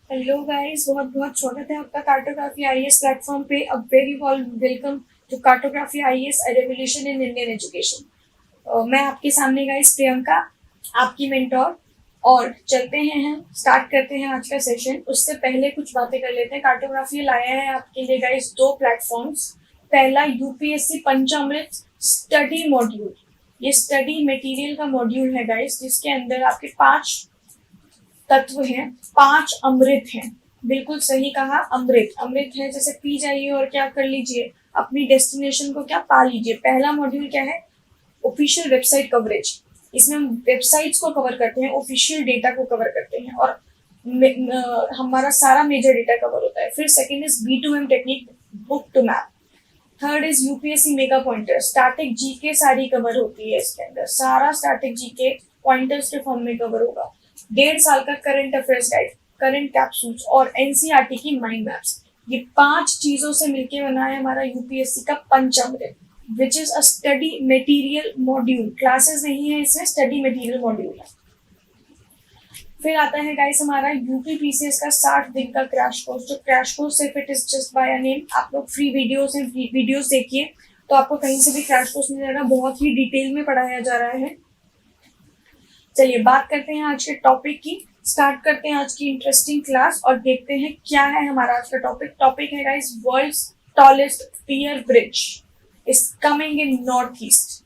Hello guys, बहुत बहुत स्वागत है आपका कार्टोग्राफी आईएएस प्लेटफॉर्म पे। A very warm welcome to cartography IAS a revolution in Indian education. मैं आपके सामने गाइस प्रियंका, आपकी मेंटोर। और चलते हैं हम स्टार्ट करते हैं आज का सेशन। उससे पहले कुछ बातें कर लेते हैं। कार्टोग्राफी लाया है आपके लिए गाइस दो प्लेटफॉर्म्स। पहला यूपीएससी पंचामृत स्टडी मॉड्यूल। ये स्टडी मटेरियल का मॉड्यूल है गाइस, जिसके अंदर आपके 5 तत्व हैं, 5 अमृत हैं। बिल्कुल सही कहा, अमृत अमृत है। जैसे पी जाइए और क्या कर लीजिए, अपनी डेस्टिनेशन को क्या पा लीजिए। पहला मॉड्यूल क्या है? Official website coverage. इसमें हम वेबसाइट्स को कवर करते हैं, ऑफिशियल डेटा को कवर करते हैं और हमारा सारा मेजर डेटा कवर होता है। फिर second is B2M technique, book to map. Third is UPSC mega pointer, static GK सारी कवर होती है इसके अंदर। सारा स्टैटिक जीके पॉइंटर्स के फॉर्म में कवर होगा। 1.5 साल का current affairs guide, current capsules और एनसीईआरटी की माइंड मैप्स। ये 5 चीजों से मिलकर बना है हमारा यूपीएससी का Panchamrit, which is a study material module. Classes नहीं है इसमें, स्टडी मटेरियल मॉड्यूल है। फिर आता है गाइस हमारा यूपीपीसीएस का 60 दिन का क्रैश कोर्स। जो क्रैश कोर्स सिर्फ it is just by a name. आप लोग फ्री वीडियोस हैं, वीडियोस देखिए तो आपको कहीं से भी क्रैश कोर्स नहीं जाएगा। बहुत ही डिटेल में पढ़ाया जा रहा है। चलिए बात करते हैं आज के टॉपिक की। स्टार्ट करते हैं आज की इंटरेस्टिंग क्लास और देखते हैं क्या है हमारा आज का टॉपिक। टॉपिक है guys world's tallest pier bridge is coming in north east.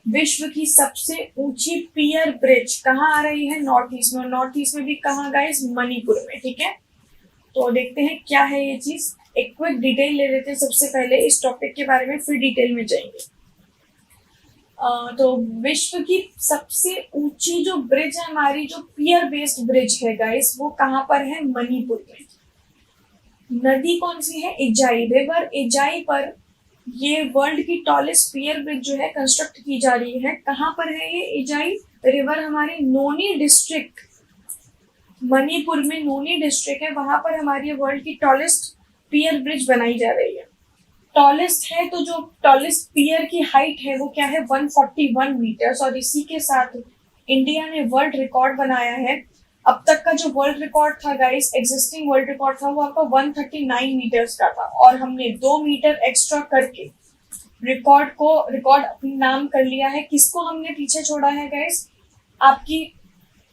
विश्व की सबसे ऊंची पियर ब्रिज कहाँ आ रही है? नॉर्थ ईस्ट में। नॉर्थ ईस्ट में भी कहाँ गाइस? मणिपुर में। ठीक है, तो देखते हैं क्या है ये चीज। एक क्विक डिटेल ले लेते हैं सबसे पहले इस टॉपिक के बारे में, फिर डिटेल में जाएंगे। तो विश्व की सबसे ऊंची जो ब्रिज है हमारी, जो पियर बेस्ड ब्रिज है गाइस, वो कहाँ पर है? मणिपुर में। नदी कौन सी है? इजाई रिवर। इजाई पर ये वर्ल्ड की टॉलेस्ट पियर ब्रिज जो है कंस्ट्रक्ट की जा रही है। कहाँ पर है ये? इजाई रिवर हमारे नोनी डिस्ट्रिक्ट, मणिपुर में नोनी डिस्ट्रिक्ट है, वहां पर हमारी वर्ल्ड की टॉलेस्ट पियर ब्रिज बनाई जा रही है। टॉलेस्ट है तो जो टॉलेस्ट पियर की हाइट है वो क्या है? 141 मीटर्स। और इसी के साथ इंडिया ने वर्ल्ड रिकॉर्ड बनाया है। अब तक का जो वर्ल्ड रिकॉर्ड था गाइस, एग्जिस्टिंग वर्ल्ड रिकॉर्ड था, वो आपका 139 मीटर्स का था और हमने 2 मीटर एक्स्ट्रा करके रिकॉर्ड अपने नाम कर लिया है। किसको हमने पीछे छोड़ा है गाइस? आपकी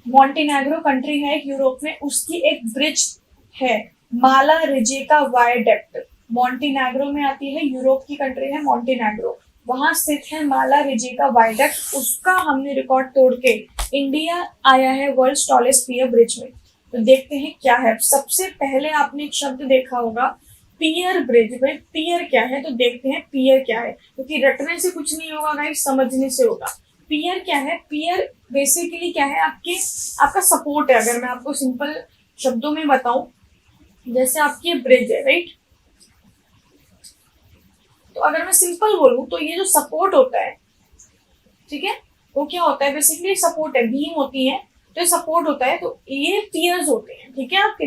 मॉन्टेनेग्रो कंट्री है एक यूरोप में, उसकी एक ब्रिज है माला रिजेका वायडेक्ट। मॉन्टेनेग्रो में आती है, यूरोप की कंट्री है मॉन्टेनेग्रो, वहां स्थित है माला रिजेका वायडेक्ट। उसका हमने रिकॉर्ड तोड़ के इंडिया आया है वर्ल्ड टॉलेस्ट पियर ब्रिज में। तो देखते हैं क्या है। सबसे पहले आपने एक शब्द देखा होगा, पियर ब्रिज। भाई पियर क्या है? तो देखते हैं पियर क्या है, क्योंकि रटने से कुछ नहीं होगा गाइस, समझने से होगा। पियर क्या है? पियर बेसिकली क्या है? आपका सपोर्ट है। अगर मैं आपको सिंपल शब्दों में बताऊं, जैसे आपकी ब्रिज है राइट, तो अगर मैं सिंपल बोलूं तो ये जो सपोर्ट होता है, ठीक है, वो क्या होता है? बेसिकली सपोर्ट है, बीम होती है, तो ये सपोर्ट होता है। तो ये पियर्स होते हैं, ठीक है आपके।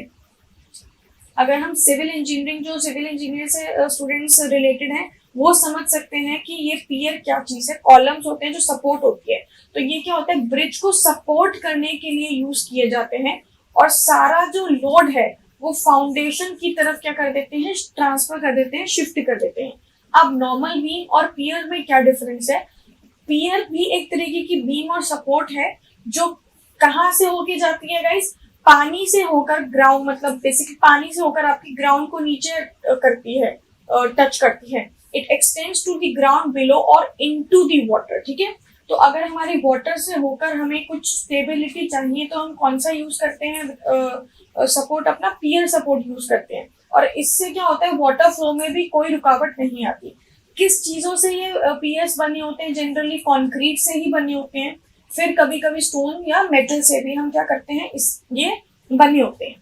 अगर हम सिविल इंजीनियरिंग, जो सिविल इंजीनियर से स्टूडेंट्स रिलेटेड हैं, वो समझ सकते हैं कि ये पियर क्या चीज है। कॉलम्स होते हैं जो सपोर्ट होती है। तो ये क्या होता है? ब्रिज को सपोर्ट करने के लिए यूज किए जाते हैं और सारा जो लोड है वो फाउंडेशन की तरफ क्या कर देते हैं? ट्रांसफर कर देते हैं, शिफ्ट कर देते हैं। अब नॉर्मल बीम और पियर में क्या डिफरेंस है? पियर भी एक तरीके की बीम और सपोर्ट है जो कहाँ से होके जाती है गाइस? पानी से होकर ग्राउंड, मतलब बेसिकली पानी से होकर आपकी ग्राउंड को नीचे करती है, टच करती है। It extends to the ground below और इनटू द वाटर। ठीक है, तो अगर हमारे वाटर से होकर हमें कुछ स्टेबिलिटी चाहिए तो हम कौन सा यूज करते हैं? सपोर्ट, अपना पियर सपोर्ट यूज करते हैं। और इससे क्या होता है? वाटर फ्लो में भी कोई रुकावट नहीं आती। किस चीजों से ये पियर्स बने होते हैं? जनरली कंक्रीट से ही बने होते हैं, फिर कभी कभी स्टोन या मेटल से भी हम क्या करते हैं, ये बने होते हैं।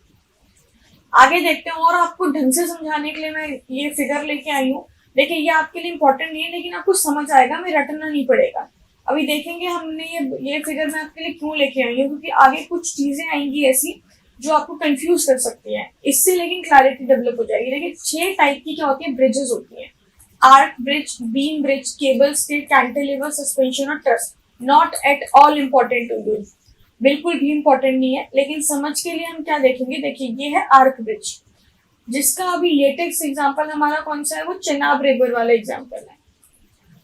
आगे देखते हैं, और आपको ढंग से समझाने के लिए मैं ये फिगर लेके आई हूँ। देखिए ये आपके लिए इंपॉर्टेंट नहीं है, लेकिन आपको समझ आएगा, मैं रटना नहीं पड़ेगा। अभी देखेंगे हमने ये फिगर मैं आपके लिए क्यों लेके आई हूँ, क्योंकि आगे कुछ चीजें आएंगी ऐसी जो आपको कंफ्यूज कर सकती हैं। इससे लेकिन क्लैरिटी डेवलप हो जाएगी। देखिए 6 टाइप की क्या होती है? ब्रिजेस होती है। Arch bridge, beam bridge, cable stay, cantilever, suspension और truss. Not at all important to you. बिल्कुल भी इंपॉर्टेंट नहीं है, लेकिन समझ के लिए हम क्या देखेंगे, देखिए ये है आर्क ब्रिज, जिसका अभी लेटेस्ट एग्जांपल हमारा कौन सा है, वो चिनाब रिवर वाला एग्जांपल है।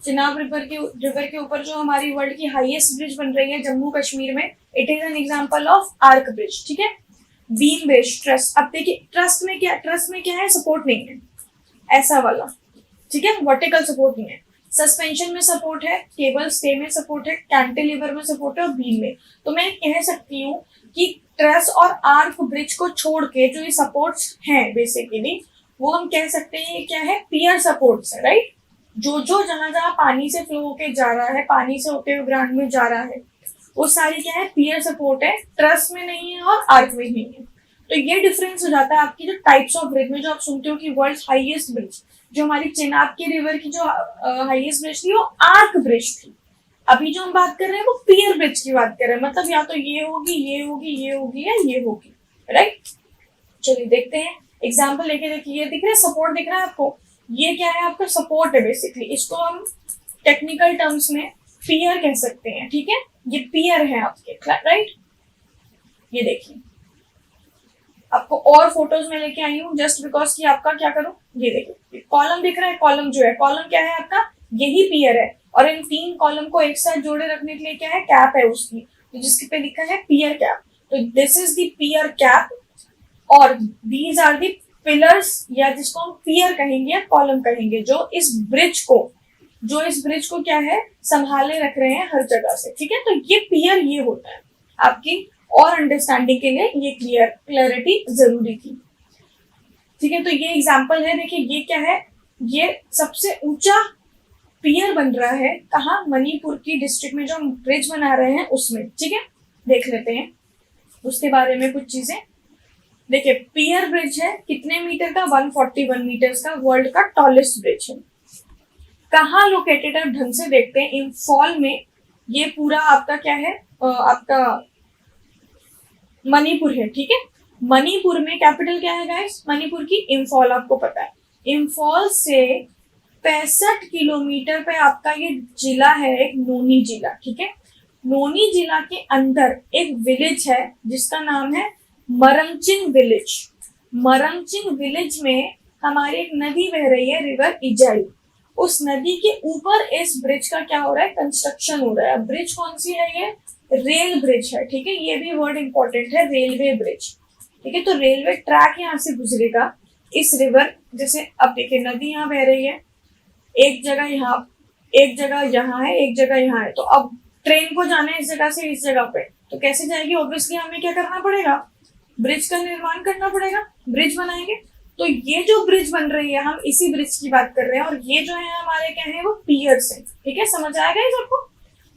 चिनाब रिवर के ऊपर जो हमारी वर्ल्ड की हाईएस्ट ब्रिज बन रही है जम्मू कश्मीर में, it is an example of arch bridge, ठीक है। बीम बेस्ड ट्रस्ट, अब देखिए ट्रस्ट में क्या है, सपोर्ट नहीं है ऐसा वाला, ठीक है, वर्टिकल सपोर्ट नहीं है, सस्पेंशन में सपोर्ट है, केबल स्टे में सपोर्ट है, कैंटिलीवर में सपोर्ट है और बीम में। तो मैं कह सकती हूँ कि ट्रस और आर्क ब्रिज को छोड़ के जो ये सपोर्ट्स हैं बेसिकली, वो हम कह सकते हैं ये क्या है, पियर सपोर्ट्स है, राइट। जो जहां जहां पानी से फ्लो होके जा रहा है, पानी से होते हुए ग्राउंड में जा रहा है, वो सारी क्या है, पियर सपोर्ट है, ट्रस में नहीं है और आर्क में नहीं है। तो ये डिफरेंस हो जाता है आपकी जो टाइप्स ऑफ ब्रिज में, जो आप सुनते हो कि वर्ल्ड हाईएस्ट ब्रिज, जो हमारी चिनाब की रिवर की जो हाईएस्ट ब्रिज थी वो आर्क ब्रिज थी। अभी जो हम बात कर रहे हैं वो पियर ब्रिज की बात कर रहे हैं, मतलब या तो ये होगी, ये होगी, ये होगी या ये होगी, राइट। चलिए देखते हैं एग्जाम्पल लेके, देखिए ये दिख रहा है, सपोर्ट दिख रहा है आपको, ये क्या है, आपका सपोर्ट है बेसिकली, इसको हम टेक्निकल टर्म्स में पियर कह सकते हैं, ठीक है, ये पियर है आपके, राइट। ये देखिए आपको और फोटोज में लेके आई हूँ जस्ट बिकॉज कि आपका क्या करूं, ये देखिए कॉलम दिख रहा है, कॉलम जो है, कॉलम क्या है आपका, यही पियर है, और इन 3 कॉलम को एक साथ जोड़े रखने के लिए क्या है, कैप है उसकी, तो जिसके पे लिखा है पियर कैप, तो this is the pier cap, और दीज आर दी पिलर्स, या जिसको हम पियर कहेंगे या कॉलम कहेंगे, जो इस ब्रिज को क्या है, संभाले रख रहे हैं हर जगह से, ठीक है। तो ये पियर ये होता है आपकी, और अंडरस्टैंडिंग के लिए ये क्लैरिटी जरूरी थी, ठीक है। तो ये एग्जांपल है, देखिए ये क्या है, ये सबसे ऊंचा पियर बन रहा है कहाँ, मणिपुर की डिस्ट्रिक्ट में जो हम ब्रिज बना रहे हैं उसमें, ठीक है। देख लेते हैं उसके बारे में कुछ चीजें। देखिए पियर ब्रिज है कितने मीटर का, 141 मीटर्स का, वर्ल्ड का टॉलेस्ट ब्रिज है। कहाँ लोकेटेड है ढंग से देखते हैं, इम्फॉल में, ये पूरा आपका क्या है, आपका मणिपुर है, ठीक है। मणिपुर में कैपिटल क्या है गाइस, मणिपुर की इम्फॉल, आपको पता है। इम्फॉल से 65 किलोमीटर पे आपका ये जिला है, एक नोनी जिला, ठीक है। नोनी जिला के अंदर एक विलेज है जिसका नाम है मरमचिंग विलेज। मरमचिंग विलेज में हमारी एक नदी बह रही है, रिवर इजाई। उस नदी के ऊपर इस ब्रिज का क्या हो रहा है, कंस्ट्रक्शन हो रहा है। ब्रिज कौन सी है, ये रेल ब्रिज है, ठीक है। ये भी वर्ड इंपॉर्टेंट है, रेलवे ब्रिज, ठीक है। तो रेलवे ट्रैक यहाँ से गुजरेगा इस रिवर, जैसे अब देखिए नदी यहाँ बह रही है, एक जगह यहाँ, एक जगह यहाँ है, एक जगह यहाँ है। तो अब ट्रेन को जाना है इस जगह से इस जगह पे, तो कैसे जाएगी, ऑब्वियसली हमें क्या करना पड़ेगा, ब्रिज का निर्माण करना पड़ेगा, ब्रिज बनाएंगे। तो ये जो ब्रिज बन रही है, हम इसी ब्रिज की बात कर रहे हैं, और ये जो है हमारे क्या है, वो पियर्स है, ठीक है। समझ आएगा ये सबको,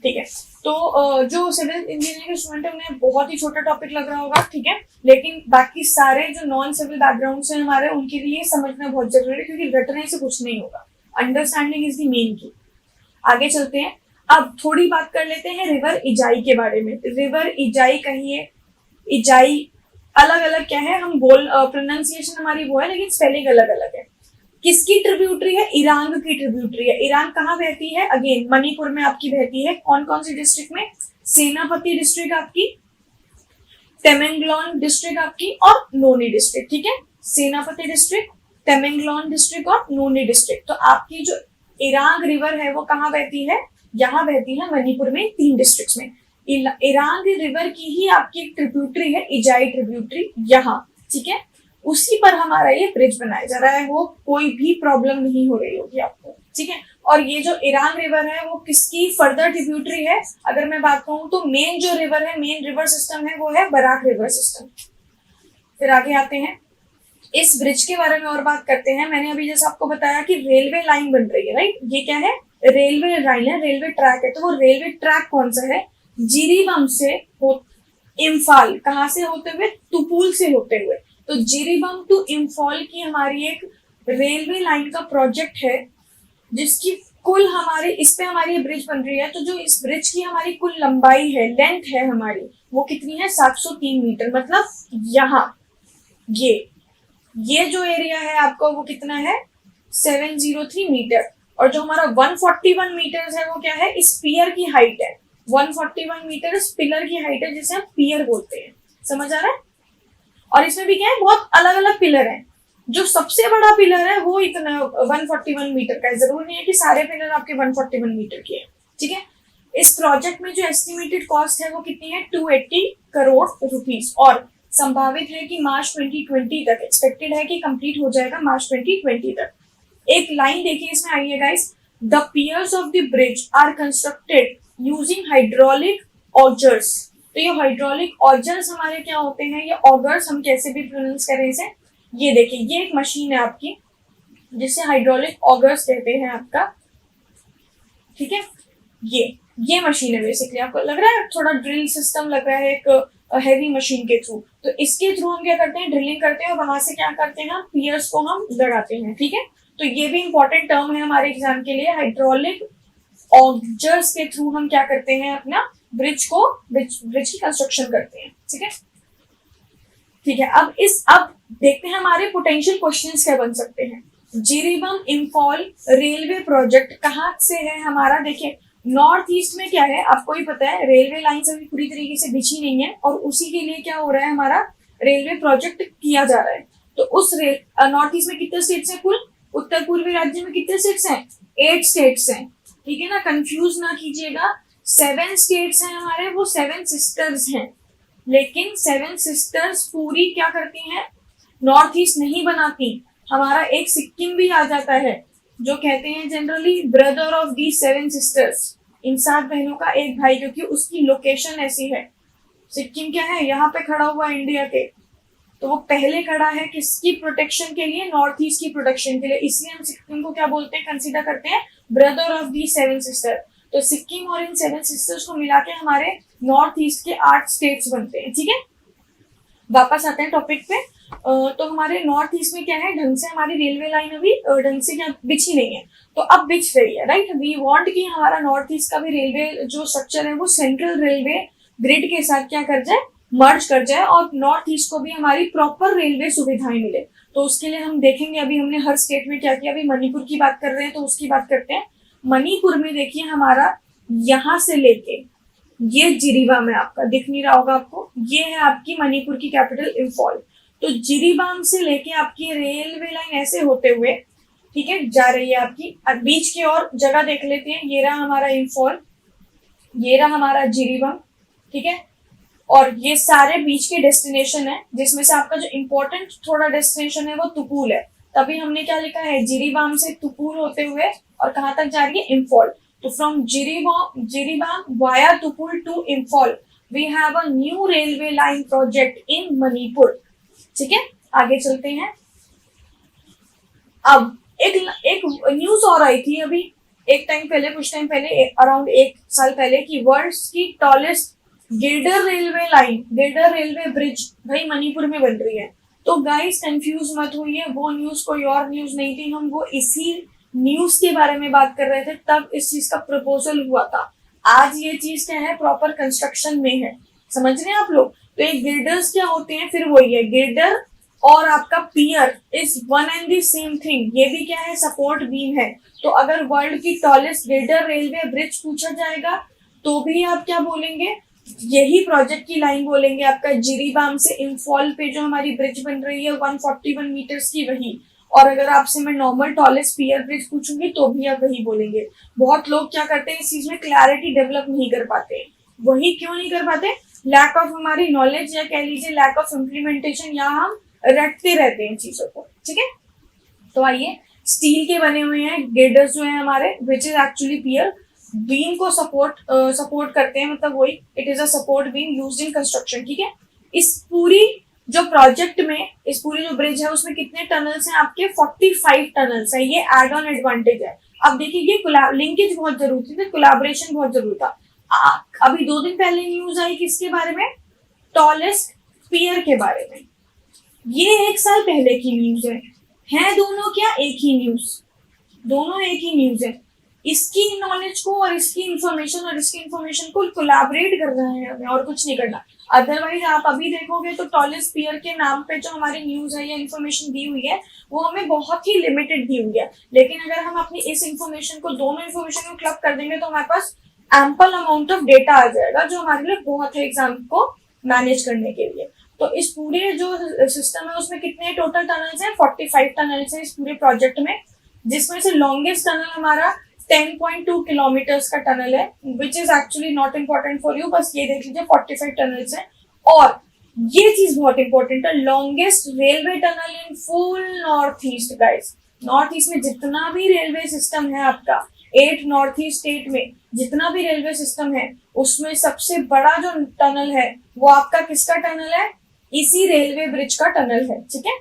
ठीक है। तो जो सिविल इंजीनियरिंग के स्टूडेंट है उन्हें बहुत ही छोटा टॉपिक लग रहा होगा, ठीक है, लेकिन बाकी सारे जो नॉन सिविल बैकग्राउंड से हमारे, उनके लिए समझना बहुत जरूरी है, क्योंकि रटने से कुछ नहीं होगा, अंडरस्टैंडिंग इज द मेन की। आगे चलते हैं, अब थोड़ी बात कर लेते हैं रिवर इजाई के बारे में। रिवर इजाई कहिए, इजाई अलग अलग क्या है, हम प्रोनाउंसिएशन हमारी वो है, लेकिन स्पेलिंग अलग अलग है। किसकी ट्रिब्यूटरी है, इरांग की ट्रिब्यूटरी है। इरांग कहाँ बहती है, अगेन मणिपुर में आपकी बहती है। कौन कौन सी डिस्ट्रिक्ट में, सेनापति डिस्ट्रिक्ट आपकी, तेमेंगलोन डिस्ट्रिक्ट आपकी, और नोनी डिस्ट्रिक्ट, ठीक है। सेनापति डिस्ट्रिक्ट, तेमेंगलोन डिस्ट्रिक्ट और नोनी डिस्ट्रिक्ट। तो आपकी जो इरांग रिवर है वो कहाँ बहती है, यहाँ बहती है मणिपुर में, 3 डिस्ट्रिक्ट्स में। इरांग रिवर की ही आपकी एक ट्रिब्यूटरी है, इजाई ट्रिब्यूटरी, यहाँ, ठीक है। उसी पर हमारा ये ब्रिज बनाया जा रहा है, वो कोई भी प्रॉब्लम नहीं हो रही होगी आपको, ठीक है। और ये जो इरांग रिवर है वो किसकी फर्दर ट्रिब्यूटरी है, अगर मैं बात कहूँ तो मेन जो रिवर है, मेन रिवर सिस्टम है वो है बराक रिवर सिस्टम। फिर आगे आते हैं, इस ब्रिज के बारे में और बात करते हैं। मैंने अभी जैसे आपको बताया कि रेलवे लाइन बन रही है, राइट। ये क्या है, रेलवे लाइन है, रेलवे ट्रैक है। तो वो रेलवे ट्रैक कौन सा है, जिरीबम से इम्फाल, कहाँ से होते हुए, तुपुल से होते हुए। तो जिरीबम टू इम्फाल की हमारी एक रेलवे लाइन का प्रोजेक्ट है, जिसकी कुल हमारे, इस पे हमारी ब्रिज बन रही है। तो जो इस ब्रिज की हमारी कुल लंबाई है, लेंथ है हमारी, वो कितनी है, 703 मीटर। मतलब यहाँ ये जो एरिया है आपका वो कितना है, 703 मीटर। और जो हमारा 141 मीटर है वो क्या है, इस पियर की हाइट है। 141 मीटर पिलर की हाइट है जिसे हम पियर बोलते हैं। समझ आ रहा है? और इसमें भी क्या है, बहुत अलग अलग पिलर हैं। जो सबसे बड़ा पिलर है वो इतना 141 मीटर का है। जरूरी नहीं है कि सारे पिलर आपके 141 मीटर के हैं। ठीक है। इस प्रोजेक्ट में जो एस्टिमेटेड कॉस्ट है वो कितनी है, 280 करोड़ रुपीस, और संभावित है कि मार्च 2020 तक, एक्सपेक्टेड है कि कंप्लीट हो जाएगा मार्च 2020 तक। एक लाइन देखिए इसमें आई है guys, the piers of the bridge are constructed using hydraulic augers. तो ये हाइड्रोलिक ऑजर्स हमारे क्या होते हैं, ये ऑगर्स हम कैसे भी प्रोनाउंस करें इसे। ये देखिए, ये एक मशीन है आपकी जिसे हाइड्रोलिक ऑगर्स कहते हैं आपका। ठीक है, ये मशीन है बेसिकली। आपको लग रहा है थोड़ा ड्रिल सिस्टम लग रहा है एक हैवी मशीन के थ्रू। तो इसके थ्रू हम क्या करते हैं, ड्रिलिंग करते हैं और वहां से क्या करते हैं, पियर्स को हम लगाते हैं। ठीक है, तो ये भी इंपॉर्टेंट टर्म है हमारे एग्जाम के लिए। हाइड्रोलिक ऑगर्स के थ्रू हम क्या करते हैं, अपना ब्रिज की कंस्ट्रक्शन करते हैं। ठीक है, ठीक है। अब देखते हैं हमारे पोटेंशियल क्वेश्चंस क्या बन सकते हैं। जिरीबम इंफॉल रेलवे प्रोजेक्ट कहाँ से है हमारा। देखिए, नॉर्थ ईस्ट में क्या है आपको ही पता है, रेलवे लाइन अभी पूरी तरीके से बिछी नहीं है, और उसी के लिए क्या हो रहा है, हमारा रेलवे प्रोजेक्ट किया जा रहा है। तो उस नॉर्थ ईस्ट में कितने स्टेट्स हैं कुल, उत्तर पूर्वी राज्य में कितने स्टेट्स हैं, 8 स्टेट्स हैं। ठीक है ना, कंफ्यूज ना कीजिएगा। 7 स्टेट्स हैं हमारे, वो 7 सिस्टर्स हैं, लेकिन 7 सिस्टर्स पूरी क्या करती हैं, नॉर्थ ईस्ट नहीं बनाती। हमारा एक सिक्किम भी आ जाता है, जो कहते हैं generally brother of the 7 sisters, इन 7 बहनों का एक भाई, क्योंकि उसकी लोकेशन ऐसी है। सिक्किम क्या है, यहाँ पे खड़ा हुआ इंडिया के, तो वो पहले खड़ा है किसकी प्रोटेक्शन के लिए, नॉर्थ ईस्ट की प्रोटेक्शन के लिए। इसलिए हम सिक्किम को क्या बोलते हैं, कंसीडर करते हैं ब्रदर ऑफ दी 7 सिस्टर। तो सिक्किम और इन 7 सिस्टर्स को मिला के हमारे नॉर्थ ईस्ट के 8 स्टेट्स बनते हैं। ठीक है, वापस आते हैं टॉपिक पे। तो हमारे नॉर्थ ईस्ट में क्या है, ढंग से हमारी रेलवे लाइन अभी ढंग से क्या बिछी नहीं है, तो अब बिछ रही है। राइट, वी वांट कि हमारा नॉर्थ ईस्ट का भी रेलवे जो स्ट्रक्चर है वो सेंट्रल रेलवे ग्रिड के साथ क्या कर जाए, मर्ज कर जाए, और नॉर्थ ईस्ट को भी हमारी प्रॉपर रेलवे सुविधाएं मिले। तो उसके लिए हम देखेंगे, अभी हमने हर स्टेट में क्या किया। अभी मणिपुर की बात कर रहे हैं तो उसकी बात करते हैं। मणिपुर में देखिए हमारा यहाँ से लेके ये जिरीबाम है, आपका दिख नहीं रहा होगा आपको, ये है आपकी मणिपुर की कैपिटल इंफॉल। तो जिरीबाम से लेके आपकी रेलवे लाइन ऐसे होते हुए, ठीक है, जा रही है आपकी। बीच की और जगह देख लेते हैं, ये रहा हमारा इंफॉल, ये रहा हमारा जिरीबाम। ठीक है, और ये सारे बीच के डेस्टिनेशन है, जिसमें से आपका जो इम्पोर्टेंट थोड़ा डेस्टिनेशन है वो तुपुल है। तभी हमने क्या लिखा है, जिरीबाम से तुपुल होते हुए और कहाँ तक जा रही है, इंफॉल। तो from Jiribam via Tupul to Imphal we have a new railway line project in Manipur. ठीक है, आगे चलते हैं। अब एक न्यूज और आई थी अभी एक टाइम पहले, कुछ टाइम पहले, अराउंड 1 साल पहले, की वर्ल्ड्स की tallest girder railway line, girder railway bridge भाई मणिपुर में बन रही है। तो गाइस कंफ्यूज मत होइए, वो न्यूज कोई और न्यूज नहीं थी, हम वो इसी न्यूज के बारे में बात कर रहे थे, तब इस चीज का प्रपोजल हुआ था। आज ये चीज क्या है, प्रॉपर कंस्ट्रक्शन में है। समझ रहे हैं आप लोग। तो एक गिरडर्स क्या होते हैं, फिर वही है गिरडर, और आपका pier is one and the same thing. ये भी क्या है, सपोर्ट बीम है। तो अगर वर्ल्ड की टॉलेस्ट गिरडर रेलवे ब्रिज पूछा जाएगा तो भी आप क्या बोलेंगे, यही प्रोजेक्ट की लाइन बोलेंगे, आपका जिरीबाम से इंफॉल पे जो हमारी ब्रिज बन रही है 141 मीटर्स की, वही। और अगर आपसे मैं नॉर्मल टॉलेस्ट पियर ब्रिज पूछूंगी तो भी आप वही बोलेंगे। बहुत लोग क्या करते हैं, इस चीज में क्लैरिटी डेवलप नहीं कर पाते। वही क्यों नहीं कर पाते, लैक ऑफ हमारी नॉलेज, या कह लीजिए लैक ऑफ इम्प्लीमेंटेशन, या हम रटते रहते हैं चीजों को। ठीक है, तो आइए, स्टील के बने हुए हैं गिर्डर्स जो है हमारे, which is actually pier, beam को सपोर्ट करते हैं, मतलब वही, it is a support beam used in construction. ठीक है, इस पूरी जो प्रोजेक्ट में, इस पूरी जो ब्रिज है उसमें कितने टनल्स हैं आपके, 45 टनल्स है। ये एड ऑन एडवांटेज है। अब देखिए, ये लिंकेज बहुत जरूरी थी, कोलैबोरेशन बहुत जरूरी था। अभी 2 दिन पहले न्यूज आई किसके बारे में, टॉलेस्ट पियर के बारे में। ये 1 साल पहले की न्यूज है दोनों क्या एक ही न्यूज, दोनों एक ही न्यूज है। इसकी नॉलेज को और इसकी इंफॉर्मेशन को कोलैबोरेट करना है हमें, और कुछ नहीं करना। अदरवाइज आप अभी देखोगे तो टॉलेस्ट पियर के नाम पे जो हमारी न्यूज है या इन्फॉर्मेशन दी हुई है वो हमें बहुत ही लिमिटेड दी हुई है। लेकिन अगर हम अपनी इस इन्फॉर्मेशन को, दोनों इन्फॉर्मेशन को क्लब कर देंगे तो हमारे पास एम्पल अमाउंट ऑफ डेटा आ जाएगा, जो हमारे लिए बहुत है एग्जाम को मैनेज करने के लिए। तो इस पूरे जो सिस्टम है उसमें कितने टोटल टनल्स हैं? 45 टनल्स हैं इस पूरे प्रोजेक्ट में, जिसमें से लॉन्गेस्ट टनल हमारा 10.2 किलोमीटर्स का टनल है, विच is actually not important for you, बस ये देख लीजिए 45 टनल्स हैं। और ये चीज बहुत इंपॉर्टेंट है, longest railway tunnel in full north east guys. North east में जितना भी रेलवे सिस्टम है आपका, 8 नॉर्थ ईस्ट स्टेट में जितना भी रेलवे सिस्टम है, उसमें सबसे बड़ा जो टनल है वो आपका किसका टनल है? इसी रेलवे ब्रिज का टनल है, ठीक है।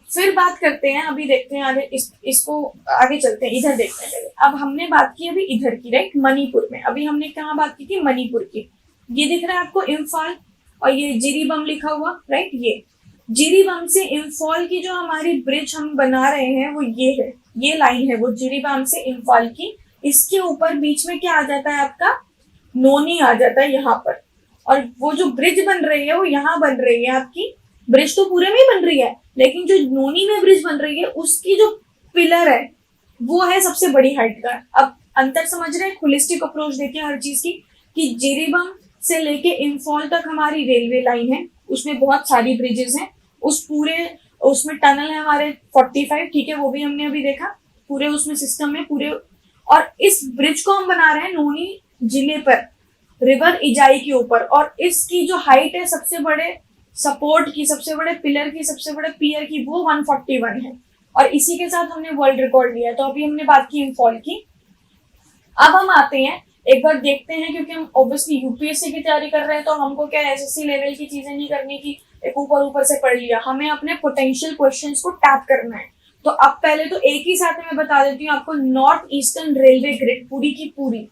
फिर बात करते हैं, अभी देखते हैं आगे, इसको आगे चलते हैं, इधर देखते हैं। अब हमने बात की अभी इधर की, राइट, मणिपुर में। अभी हमने कहाँ बात की थी? मणिपुर की। ये दिख रहा है आपको इम्फाल, और ये जिरीबम लिखा हुआ, राइट। ये जिरीबम से इम्फाल की जो हमारी ब्रिज हम बना रहे हैं वो ये है, ये लाइन है वो जिरीबम से इम्फाल की। इसके ऊपर बीच में क्या आ जाता है आपका? नोनी आ जाता है यहाँ पर। और वो जो ब्रिज बन रही है वो यहाँ बन रही है आपकी। ब्रिज तो पूरे में ही बन रही है, लेकिन जो नोनी में ब्रिज बन रही है उसकी जो पिलर है वो है सबसे बड़ी हाइट का। अब अंतर समझ रहे हैं? होलिस्टिक अप्रोच देखिए हर चीज की, कि जिरीबम से लेके इम्फाल तक हमारी रेलवे लाइन है, उसमें बहुत सारी ब्रिजेस हैं, उस पूरे उसमें टनल है हमारे 45, ठीक है, वो भी हमने अभी देखा, पूरे उसमें सिस्टम में पूरे। और इस ब्रिज को हम बना रहे हैं नोनी जिले पर, रिवर इजाई के ऊपर, और इसकी जो हाइट है सबसे बड़े सपोर्ट की, सबसे बड़े पिलर की, सबसे बड़े पियर की, वो 141 है। और इसी के साथ हमने वर्ल्ड रिकॉर्ड लिया। तो अभी हमने बात की इम्फाल की। अब हम आते हैं, एक बार देखते हैं, क्योंकि हम ऑब्वियसली यूपीएससी की तैयारी कर रहे हैं, तो हमको क्या एसएससी लेवल की चीजें नहीं करनी कि एक ऊपर ऊपर से पढ़ लिया, हमें अपने पोटेंशियल क्वेश्चंस को टैप करना है। तो अब पहले तो एक ही साथ में मैं बता देती हूँ आपको, नॉर्थ ईस्टर्न रेलवे ग्रिड पूरी की पूरी।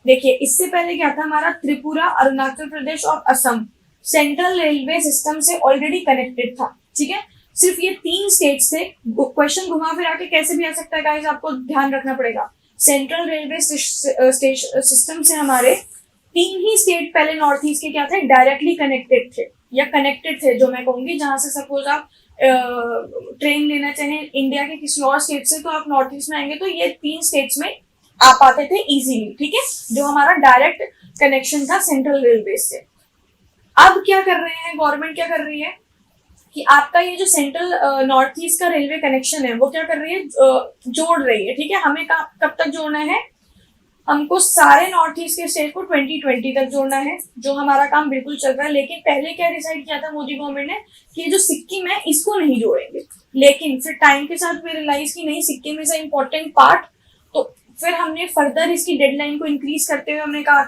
देखिए, इससे पहले क्या था हमारा? त्रिपुरा, अरुणाचल प्रदेश और असम सेंट्रल रेलवे सिस्टम से ऑलरेडी कनेक्टेड था, ठीक है। सिर्फ ये 3 स्टेट से, क्वेश्चन घुमा फिरा के कैसे भी आ सकता है गाइस, आपको ध्यान रखना पड़ेगा। सेंट्रल रेलवे सिस्टम से हमारे 3 ही स्टेट पहले नॉर्थ ईस्ट के क्या थे? डायरेक्टली कनेक्टेड थे, या कनेक्टेड थे, जो मैं कहूंगी, जहां से सपोज आप ट्रेन लेना चाहें इंडिया के किसी और स्टेट से, तो आप नॉर्थ ईस्ट में आएंगे तो ये 3 स्टेट्स में आ पाते थे इजीली, ठीक है, जो हमारा डायरेक्ट कनेक्शन था सेंट्रल रेलवे से। अब क्या कर रहे हैं गवर्नमेंट, क्या कर रही है कि आपका ये जो सेंट्रल नॉर्थ ईस्ट का रेलवे कनेक्शन है वो क्या कर रही है? जोड़ रही है, ठीक है। हमें कब तक जोड़ना है? हमको सारे नॉर्थ ईस्ट के स्टेट को 2020 तक जोड़ना है, जो हमारा काम बिल्कुल चल रहा है। लेकिन पहले क्या डिसाइड किया था मोदी गवर्नमेंट ने कि ये जो सिक्किम है इसको नहीं जोड़ेंगे, लेकिन फिर टाइम के साथ वे रियलाइज की नहीं, Sikkim is a important part. तो फिर हमने फर्दर इसकी डेडलाइन को इंक्रीज करते हुए हमने कहा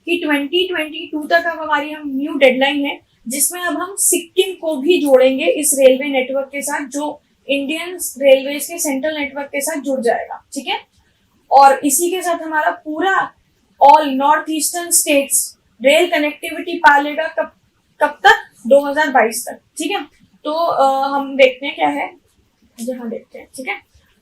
कि 2022 तक अब हमारी हम न्यू डेडलाइन है, जिसमें अब हम सिक्किम को भी जोड़ेंगे इस रेलवे नेटवर्क के साथ, जो इंडियन रेलवेज के सेंट्रल नेटवर्क के साथ जुड़ जाएगा, ठीक है। और इसी के साथ हमारा पूरा all north eastern states rail connectivity पा लेगा कब तक? 2022 तक, ठीक है। तो हम देखते हैं क्या है, जहाँ देखते हैं, ठीक है।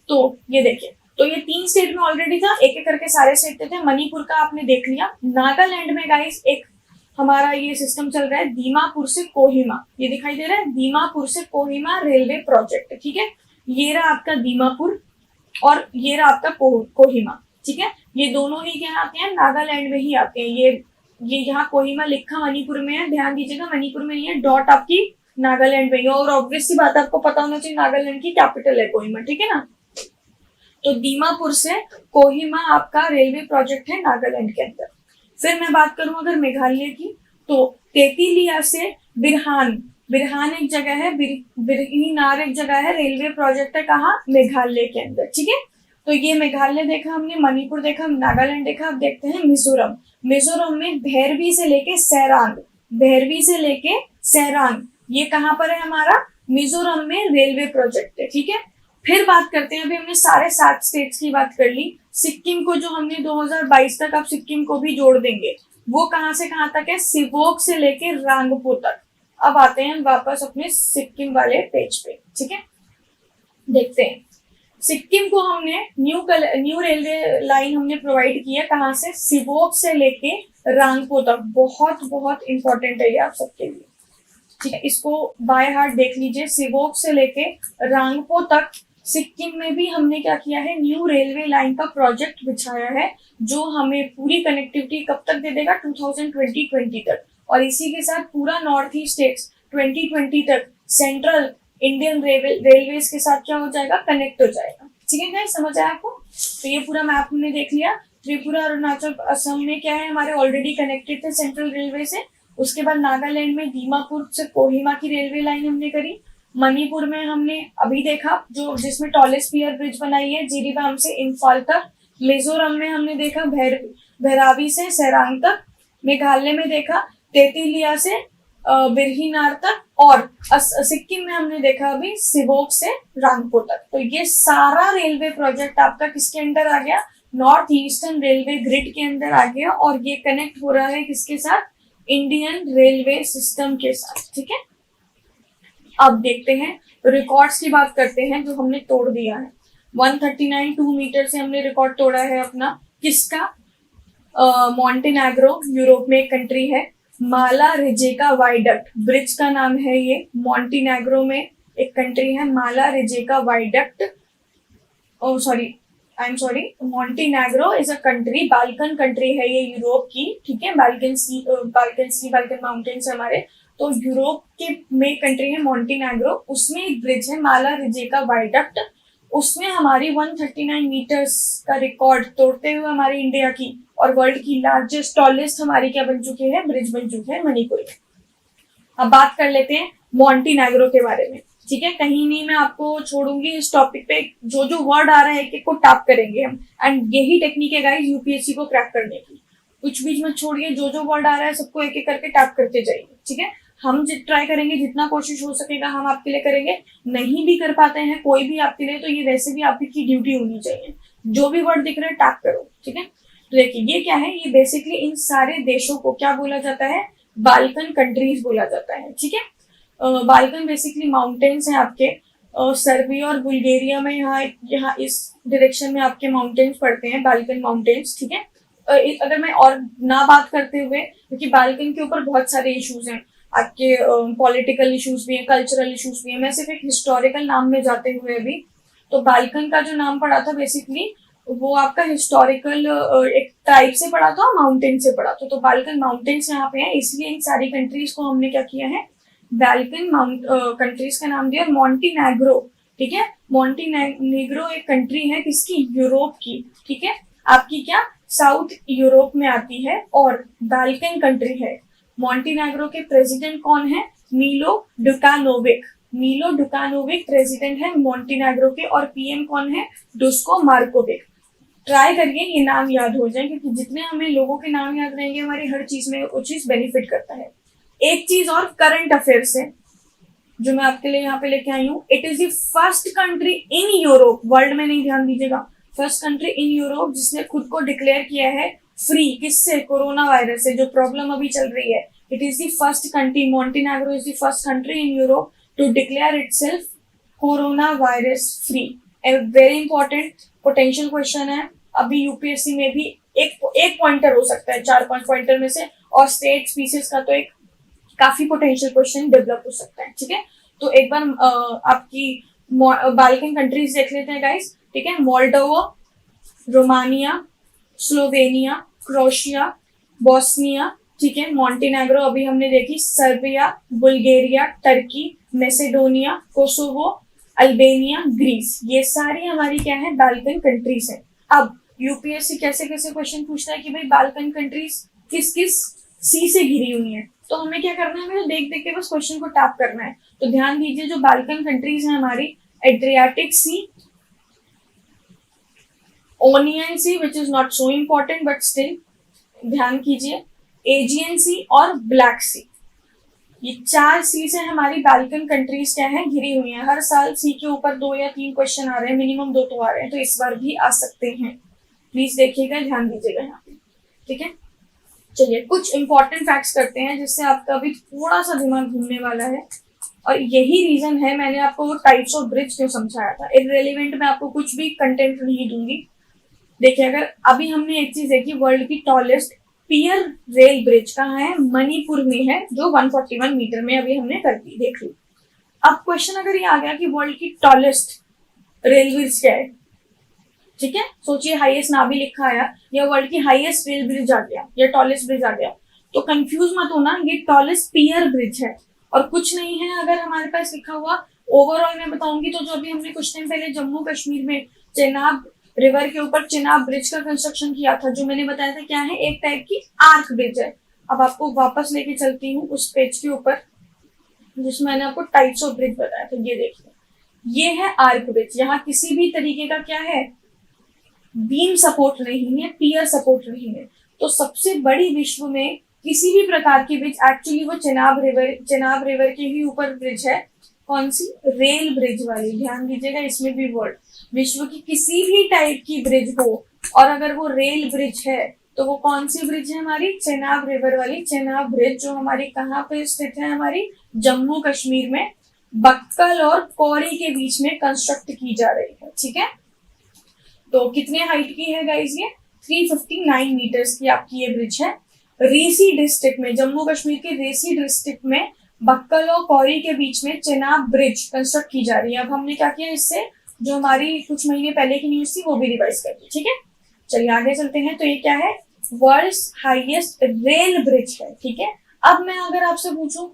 तो ये देखिए, तो ये 3 स्टेट में ऑलरेडी था, एक एक करके सारे स्टेट थे। मणिपुर का आपने देख लिया। नागालैंड में गाइस एक हमारा ये सिस्टम चल रहा है, दीमापुर से कोहिमा, ये दिखाई दे रहा है, दीमापुर से कोहिमा रेलवे प्रोजेक्ट, ठीक है। ये रहा आपका दीमापुर और ये रहा आपका कोहिमा, ठीक है। ये दोनों ही क्या आते हैं? नागालैंड में ही आते हैं। ये यहाँ कोहिमा लिखा मणिपुर में है, ध्यान दीजिएगा, मणिपुर में नहीं है, डॉट आपकी नागालैंड में ही। और ऑब्वियसली बात आपको पता होना चाहिए, नागालैंड की कैपिटल है कोहिमा, ठीक है ना। तो दीमापुर से कोहिमा आपका रेलवे प्रोजेक्ट है नागालैंड के अंदर। फिर मैं बात करूं अगर मेघालय की, तो तेतीलिया से बिरहान एक जगह है, बिरहीनार एक जगह है, रेलवे प्रोजेक्ट है, कहाँ? मेघालय के अंदर, ठीक है। तो ये मेघालय देखा हमने, मणिपुर देखा, नागालैंड देखा। अब देखते हैं मिजोरम में भैरवी से लेके सैरांग, ये कहाँ पर है हमारा? मिजोरम में रेलवे प्रोजेक्ट है, ठीक है। फिर बात करते हैं, अभी हमने सारे 7 स्टेट्स की बात कर ली। सिक्किम को जो हमने 2022 तक, अब सिक्किम को भी जोड़ देंगे। वो कहाँ से कहाँ तक है? सिवोक से लेके रांगपो तक। अब आते हैं वापस अपने सिक्किम वाले पेज पे, ठीक है। देखते हैं, सिक्किम को हमने न्यू रेलवे लाइन हमने प्रोवाइड की है, कहाँ से? सिवोक से लेके रांगपो तक। बहुत बहुत इंपॉर्टेंट है ये आप सबके लिए, ठीक है। इसको बाय हार्ट देख लीजिए, सिवोक से लेके रांगपो तक सिक्किम में भी हमने क्या किया है, न्यू रेलवे लाइन का प्रोजेक्ट बिछाया है, जो हमें पूरी कनेक्टिविटी कब तक दे देगा, 2020 तक। और इसी के साथ पूरा नॉर्थ ईस्ट स्टेट्स 2020 तक सेंट्रल इंडियन रेलवेज के साथ क्या हो जाएगा, कनेक्ट हो जाएगा। ठीक है गाइस, समझ आया आपको? तो ये पूरा मैप हमने देख लिया। त्रिपुरा, अरुणाचल, असम में क्या है, हमारे ऑलरेडी कनेक्टेड थे सेंट्रल रेलवे से। उसके बाद नागालैंड में दीमापुर से कोहिमा की रेलवे लाइन हमने करी। मणिपुर में हमने अभी देखा जो जिसमें टॉलेस्ट पियर ब्रिज बनाई है, जिरीबाम से इम्फाल तक। मिजोरम में हमने देखा भैरावी से सेरांग तक। मेघालय में देखा तेतिलिया से बिरहीनार तक। और सिक्किम में हमने देखा अभी सिवोक से रांगपुर तक। तो ये सारा रेलवे प्रोजेक्ट आपका किसके अंडर आ गया, नॉर्थ ईस्टर्न रेलवे ग्रिड के अंदर आ गया। और ये कनेक्ट हो रहा है किसके साथ, इंडियन रेलवे सिस्टम के साथ। ठीक है, अब देखते हैं रिकॉर्ड्स की बात करते हैं जो हमने तोड़ दिया है। 139 मीटर से हमने रिकॉर्ड तोड़ा है अपना, किसका, मॉन्टेनेग्रो, यूरोप में एक कंट्री है। माला रिजेका वाइडक्ट ब्रिज का नाम है ये। मॉन्टेनेग्रो में एक कंट्री है Mala Rijeka viaduct. Montenegro is a country, Balkan country है ये यूरोप की। ठीक है, बाल्कन माउंटेन्स हमारे, तो यूरोप के में कंट्री है मॉन्टेनेग्रो। उसमें एक ब्रिज है माला रिजेका वाइडक्ट। उसमें हमारी 139 मीटर्स का रिकॉर्ड तोड़ते हुए हमारी इंडिया की और वर्ल्ड की लार्जेस्ट टॉलेस्ट हमारी क्या बन चुकी है, ब्रिज बन चुके हैं मणिपुर में। अब बात कर लेते हैं मॉन्टेनेग्रो के बारे में। ठीक है, कहीं नहीं मैं आपको छोड़ूंगी इस टॉपिक पे, जो जो वर्ड आ रहा है एक को टैप करेंगे हम। एंड यही टेक्निक है गाइस यूपीएससी को क्रैक करने की, कुछ बीच मत छोड़िए, जो जो वर्ड आ रहा है सबको एक एक करके टैप करते जाइए। ठीक है, हम ट्राई करेंगे, जितना कोशिश हो सकेगा हम आपके लिए करेंगे। नहीं भी कर पाते हैं कोई भी आपके लिए, तो ये वैसे भी आपकी ड्यूटी होनी चाहिए, जो भी वर्ड दिख रहा है टैप करो। ठीक है, तो देखिए ये क्या है, ये बेसिकली इन सारे देशों को क्या बोला जाता है, बाल्कन कंट्रीज बोला जाता है। ठीक है, बाल्कन बेसिकली माउंटेन्स हैं आपके। सर्बिया और बुल्गारिया में यहाँ इस डायरेक्शन में आपके माउंटेन्स पड़ते हैं, बाल्कन माउंटेन्स। ठीक है, अगर मैं और ना बात करते हुए, क्योंकि बाल्कन के ऊपर बहुत सारे इश्यूज हैं आपके, पॉलिटिकल इश्यूज भी हैं, कल्चरल इश्यूज भी हैं। मैं सिर्फ एक हिस्टोरिकल नाम में जाते हुए अभी, तो बाल्कन का जो नाम पड़ा था बेसिकली वो आपका हिस्टोरिकल एक टाइप से पड़ा था, माउंटेन से पड़ा था। तो बाल्कन माउंटेन्स यहाँ पे हैं, इसलिए इन सारी कंट्रीज को हमने क्या किया है, बाल्कन कंट्रीज का नाम दिया। मॉन्टेनेग्रो, ठीक है, मॉन्टेनेग्रो एक कंट्री है किसकी, यूरोप की। ठीक है, आपकी क्या साउथ यूरोप में आती है और बाल्कन कंट्री है। मॉन्टेनेग्रो के प्रेसिडेंट कौन है, मीलो डुकानोविक। मीलो डुकानोविक प्रेसिडेंट है मॉन्टेनेग्रो के, और पीएम कौन है, डुस्को मार्कोविक। ट्राई करिए ये नाम याद हो जाए, क्योंकि जितने हमें लोगों के नाम याद रहेंगे हमारी हर चीज में वो चीज बेनिफिट करता है। एक चीज और करंट अफेयर से जो मैं आपके लिए यहाँ पे लेके आई हूँ, it is the first country in Europe, world में नहीं, ध्यान दीजिएगा, फर्स्ट कंट्री इन यूरोप जिसने खुद को डिक्लेयर किया है फ्री, किससे, कोरोना वायरस से, जो प्रॉब्लम अभी चल रही है। It is the first country, Montenegro is the first country in Europe to declare itself corona virus free. A very important potential question है, अभी यूपीएससी में भी एक पॉइंटर हो सकता है 4-5 पॉइंटर में से, और स्टेट स्पीसीज का तो एक काफी पोटेंशियल क्वेश्चन डेवलप हो सकता है। ठीक है, तो एक बार आपकी बाल्कन कंट्रीज देख लेते हैं गाइस। ठीक है, Moldova, Romania, Slovenia, Croatia, Bosnia. ठीक है, मॉन्टेनेग्रो अभी हमने देखी, Serbia, Bulgaria, Turkey, Macedonia, Kosovo, Albania, Greece. ये सारी हमारी क्या है, बाल्कन कंट्रीज है। अब यूपीएससी कैसे कैसे क्वेश्चन पूछता है कि भाई बाल्कन कंट्रीज किस किस सी से घिरी हुई है, तो हमें क्या करना है, हमें देख देख के बस क्वेश्चन को टैप करना है। तो ध्यान दीजिए, जो बाल्कन कंट्रीज है हमारी, Adriatic sea, Ionian sea which is not so important but still ध्यान कीजिए, एजियन सी और ब्लैक सी। ये 4 सी से हमारी बाल्कन कंट्रीज क्या है, घिरी हुई है। हर साल सी के ऊपर 2 या 3 क्वेश्चन आ रहे हैं, मिनिमम 2 तो आ रहे हैं, तो इस बार भी आ सकते हैं। प्लीज देखिएगा, ध्यान दीजिएगा यहाँ पे। ठीक है, चलिए कुछ इंपॉर्टेंट फैक्ट्स करते हैं जिससे आपका भी थोड़ा सा दिमाग घूमने वाला है। और यही रीजन है मैंने आपको वो टाइप्स ऑफ ब्रिज क्यों समझाया था। इररिलेवेंट में आपको कुछ भी कंटेंट नहीं दूंगी। देखिए, अगर अभी हमने एक चीज देखी, वर्ल्ड की टॉलेस्ट पियर रेल ब्रिज कहाँ है, मणिपुर में है, जो 141 मीटर में अभी हमने कर दी, देख ली। अब क्वेश्चन अगर ये आ गया कि वर्ल्ड की टॉलेस्ट रेल ब्रिज क्या है, ठीक है। सोचिए हाईएस्ट ना भी लिखा आया या वर्ल्ड की हाईएस्ट रेल ब्रिज आ गया या टॉलेस्ट ब्रिज आ गया, तो कंफ्यूज मत होना, ये टॉलेस्ट पियर ब्रिज है और कुछ नहीं है। अगर हमारे पास लिखा हुआ ओवरऑल मैं बताऊंगी, तो जो अभी हमने कुछ टाइम पहले जम्मू कश्मीर में चेनाब रिवर के ऊपर चेनाब ब्रिज का कंस्ट्रक्शन किया था, जो मैंने बताया था क्या है, एक टाइप की आर्क ब्रिज है। अब आपको वापस लेके चलती हूँ उस पेज के ऊपर जिसमें मैंने आपको टाइप्स ऑफ ब्रिज बताया था। ये देखिए, ये है आर्क ब्रिज। यहाँ किसी भी तरीके का क्या है, बीम सपोर्ट नहीं है, पियर सपोर्ट नहीं है। तो सबसे बड़ी विश्व में किसी भी प्रकार की ब्रिज एक्चुअली वो चेनाब रिवर के ही ऊपर ब्रिज है। कौन सी, रेल ब्रिज वाली। ध्यान दीजिएगा इसमें भी वर्ड, विश्व की किसी भी टाइप की ब्रिज हो और अगर वो रेल ब्रिज है तो वो कौन सी ब्रिज है, हमारी चेनाब रिवर वाली चेनाब ब्रिज, जो हमारी कहाँ पे स्थित है, हमारी जम्मू कश्मीर में बक्कल और कौरी के बीच में कंस्ट्रक्ट की जा रही है, ठीक है। तो कितने हाइट की है गाइस, ये 359 मीटर्स की आपकी ये ब्रिज है। रेसी डिस्ट्रिक्ट में, जम्मू कश्मीर के रेसी डिस्ट्रिक्ट में बक्कल और कौरी के बीच में चेनाब ब्रिज कंस्ट्रक्ट की जा रही है। अब हमने क्या किया, इससे जो हमारी कुछ महीने पहले की न्यूज थी वो भी रिवाइज कर दी, ठीक है। चलिए आगे चलते हैं। तो ये क्या है, वर्ल्ड्स हाईएस्ट रेल ब्रिज है, ठीक है। अब मैं अगर आपसे पूछूं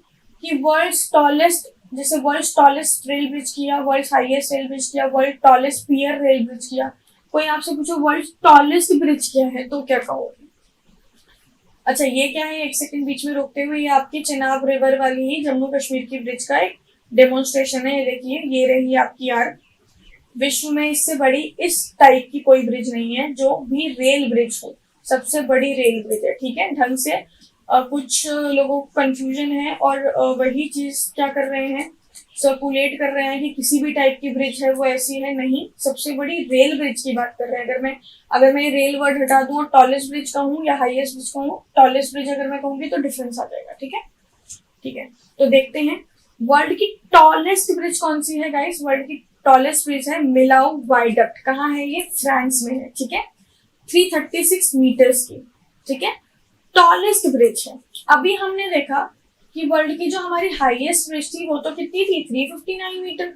कि वर्ल्ड्स टॉलेस्ट, जैसे वर्ल्ड्स टॉलेस्ट रेल ब्रिज किया, वर्ल्ड्स हाईएस्ट रेल ब्रिज किया, वर्ल्ड टॉलेस्ट पियर रेल ब्रिज किया, कोई आपसे पूछो वर्ल्ड टॉलेस्ट ब्रिज क्या है तो क्या कहोगे। अच्छा ये क्या है, एक सेकंड बीच में रोकते हुए, ये आपकी चेनाब रिवर वाली ही जम्मू कश्मीर की ब्रिज का एक डेमोन्स्ट्रेशन है। ये देखिए, ये रही आपकी आर्क। विश्व में इससे बड़ी इस टाइप की कोई ब्रिज नहीं है जो भी रेल ब्रिज हो, सबसे बड़ी रेल ब्रिज है, ठीक है। ढंग से कुछ लोगों को कंफ्यूजन है और वही चीज क्या कर रहे हैं, सर्कुलेट कर रहे हैं कि किसी भी टाइप की ब्रिज है वो ऐसी है, नहीं, सबसे बड़ी रेल ब्रिज की बात कर रहे हैं। अगर मैं रेल वर्ड हटा दूं और टॉलेस्ट ब्रिज कहूँ या हाईएस्ट ब्रिज कहूँ, टॉलेस्ट ब्रिज अगर मैं कहूंगी तो डिफरेंस आ जाएगा, ठीक है। ठीक है, तो देखते हैं वर्ल्ड की टॉलेस्ट ब्रिज कौन सी है गाइस। वर्ल्ड की टॉलेस्ट ब्रिज है मिलाऊ वाइडक्ट। कहाँ है ये, फ्रांस में है, ठीक है। 336 मीटर्स की, ठीक है, टॉलेस्ट ब्रिज है। अभी हमने देखा कि वर्ल्ड की जो हमारी हाईएस्ट ब्रिज थी वो तो कितनी थी, 359 मीटर।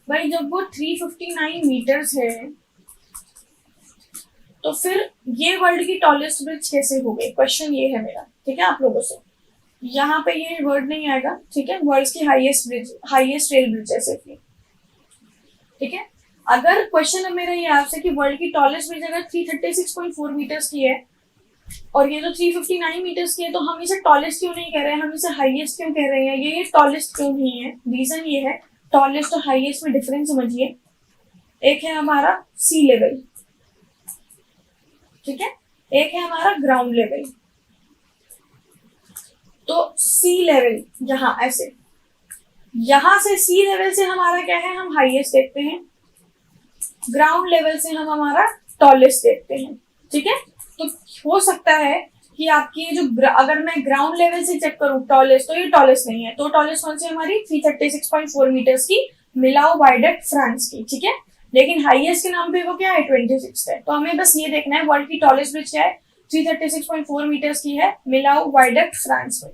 भाई जब वो 359 मीटर्स है तो फिर ये वर्ल्ड की टॉलेस्ट ब्रिज कैसे हो गई, क्वेश्चन ये है मेरा, ठीक है, आप लोगों से। यहाँ पे ये वर्ड नहीं आएगा, ठीक है। वर्ल्ड की highest bridge, highest rail bridge जैसे कि, ठीक है। अगर क्वेश्चन अब मेरा ये आपसे कि वर्ल्ड की टॉलेस्ट ब्रिज अगर 336.4 मीटर्स की है और ये तो 359 मीटर्स की है, तो हम इसे टॉलेस्ट क्यों नहीं कह रहे हैं, हम इसे हाईएस्ट क्यों कह रहे हैं, ये टॉलेस्ट क्यों नहीं है। रीजन ये है, टॉलेस्ट और हाईएस्ट में डिफरेंस समझिए। एक है हमारा सी लेवल, ठीक है, एक है हमारा ग्राउंड लेवल। तो सी लेवल यहाँ ऐसे, यहां से सी लेवल से हमारा क्या है, हम हाईएस्ट देखते हैं, ग्राउंड लेवल से हम हमारा टॉलेस्ट देखते हैं, ठीक है। तो हो सकता है कि आपकी ये जो अगर मैं ग्राउंड लेवल से चेक करूं टॉलेस्ट, तो ये टॉलेस्ट नहीं है। तो टॉलेस्ट कौन सी हमारी 336.4 मीटर्स की मिलाऊ वाइडक्ट फ्रांस की, ठीक है। लेकिन हाईएस्ट के नाम पे वो क्या है, 26 है। तो हमें बस ये देखना है वर्ल्ड की टॉलेस्ट ब्रिज क्या है, 336.4 मीटर्स की है, मिलाऊ वाइडक्ट फ्रांस में।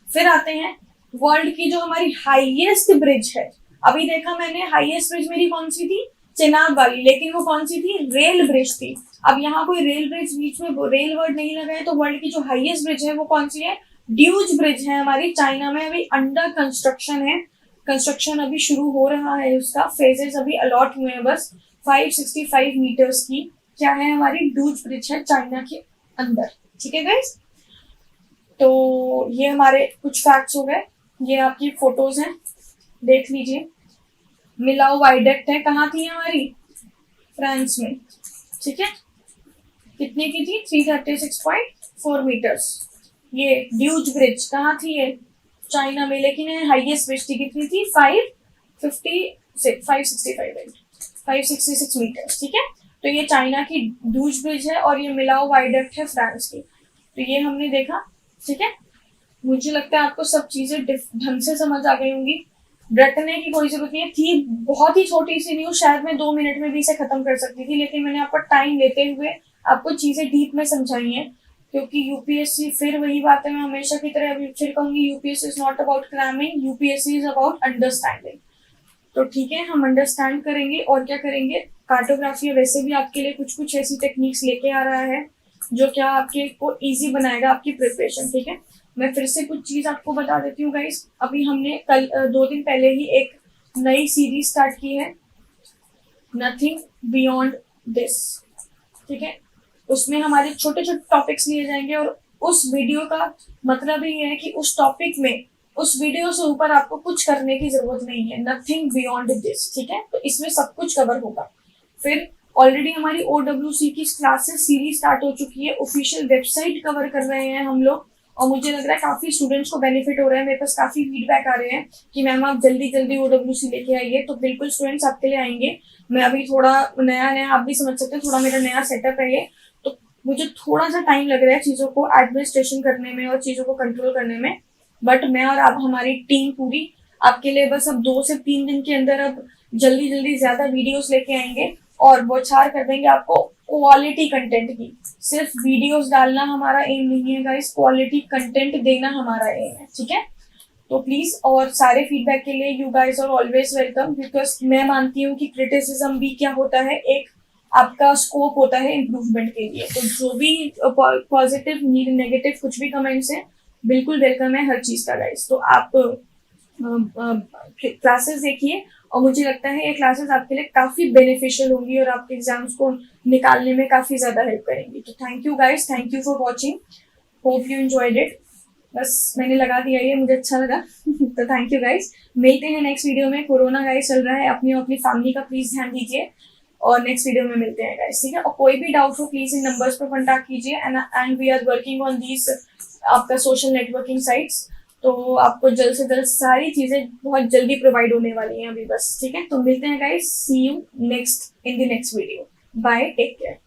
फिर आते हैं वर्ल्ड की जो हमारी हाईएस्ट ब्रिज है। अभी देखा मैंने हाईएस्ट ब्रिज मेरी कौन सी थी, चेनाब वाली, लेकिन वो कौन सी थी, रेल ब्रिज थी। अब यहाँ कोई रेल ब्रिज बीच में रेल वर्ड नहीं लगा है, तो वर्ल्ड की जो हाईएस्ट ब्रिज है वो कौन सी है, ड्यूज ब्रिज है हमारी, चाइना में अभी अंडर कंस्ट्रक्शन है। कंस्ट्रक्शन अभी शुरू हो रहा है, उसका फेजेस अभी अलॉट हुए हैं बस। 565 मीटर्स की क्या है हमारी ड्यूज ब्रिज है चाइना के अंदर, ठीक है गाइस। तो ये हमारे कुछ फैक्ट्स हो गए, ये आपकी फोटोज हैं, देख लीजिए। मिलाऊ वाइडक्ट है, कहाँ थी हमारी, फ्रांस में, ठीक है। कितने की थी, 336.4 मीटर्स। ये ड्यूज ब्रिज कहाँ थी, ये चाइना में, लेकिन हाईएस्ट ब्रिज थी, कितनी थी, 566 मीटर्स, ठीक है। तो ये चाइना की ड्यूज ब्रिज है और ये मिलाऊ वाइडक्ट है फ्रांस की। तो ये हमने देखा, ठीक है। मुझे लगता है आपको सब चीजें ढंग से समझ आ गई होंगी, रटने की कोई जरूरत नहीं है। थी बहुत ही छोटी सी न्यूज, शायद मैं 2 मिनट में भी इसे खत्म कर सकती थी, लेकिन मैंने आपको टाइम लेते हुए आपको चीजें डीप में समझाई हैं, क्योंकि यूपीएससी फिर वही बात है, मैं हमेशा की तरह अभी फिर कहूंगी, UPSC is not about cramming, UPSC is about understanding. तो ठीक है, हम अंडरस्टैंड करेंगे और क्या करेंगे, कार्टोग्राफी वैसे भी आपके लिए कुछ कुछ ऐसी टेक्निक्स लेके आ रहा है जो क्या आपके को इजी बनाएगा आपकी प्रिपरेशन। ठीक है, मैं फिर से कुछ चीज आपको बता देती हूँ गाइस। अभी हमने कल 2 दिन पहले ही एक नई सीरीज स्टार्ट की है, नथिंग बियॉन्ड दिस। ठीक है, उसमें हमारे छोटे छोटे टॉपिक्स लिए जाएंगे और उस वीडियो का मतलब ही है कि उस टॉपिक में उस वीडियो से ऊपर आपको कुछ करने की जरूरत नहीं है, नथिंग बियॉन्ड दिस। ठीक है, तो इसमें सब कुछ कवर होगा। फिर ऑलरेडी हमारी OWC की क्लासेस सीरीज स्टार्ट हो चुकी है, ऑफिशियल वेबसाइट कवर कर रहे हैं हम लोग, और मुझे लग रहा है काफी स्टूडेंट्स को बेनिफिट हो रहा है। मेरे पास काफी फीडबैक आ रहे हैं कि मैम आप जल्दी जल्दी OWC लेके आइए, तो बिल्कुल स्टूडेंट्स आपके लिए आएंगे। मैं अभी थोड़ा नया नया, आप भी समझ सकते हैं, थोड़ा मेरा नया सेटअप है ये, तो मुझे थोड़ा सा टाइम लग रहा है चीजों को एडमिनिस्ट्रेशन करने में और चीजों को कंट्रोल करने में। बट मैं और आप, हमारी टीम पूरी आपके लिए बस अब 2 से 3 दिन के अंदर अब जल्दी जल्दी ज्यादा वीडियोस लेके आएंगे और बौछार कर देंगे आपको क्वालिटी कंटेंट की। सिर्फ वीडियोस डालना हमारा एम नहीं है गाइस, क्वालिटी कंटेंट देना हमारा एम है। ठीक है, तो प्लीज, और सारे फीडबैक के लिए you guys are always welcome, because मैं मानती हूँ कि क्रिटिसिज्म भी क्या होता है, एक आपका स्कोप होता है इम्प्रूवमेंट के लिए। तो जो भी पॉजिटिव नेगेटिव कुछ भी कमेंट्स है, बिल्कुल वेलकम है हर चीज का गाइस। तो आप क्लासेस देखिए, और मुझे लगता है ये क्लासेस आपके लिए काफी बेनिफिशियल होंगी और आपके एग्जाम्स को निकालने में काफी ज्यादा हेल्प करेंगी। तो thank you guys, thank you for watching, hope you enjoyed it. बस मैंने लगा दिया, ये मुझे अच्छा लगा। तो थैंक यू गाइस, मिलते हैं नेक्स्ट वीडियो में। कोरोना गाइस चल रहा है, अपनी और अपनी फैमिली का प्लीज ध्यान दीजिए, और नेक्स्ट वीडियो में मिलते हैं गाइस। ठीक है, और कोई भी डाउट हो प्लीज इन नंबर्स पर कॉन्टैक्ट कीजिए, and we are working on these आपका सोशल नेटवर्किंग साइट्स। तो आपको जल्द से जल्द सारी चीजें बहुत जल्दी प्रोवाइड होने वाली हैं अभी बस। ठीक है, तो मिलते हैं guys, see you next in the next video, bye, take care.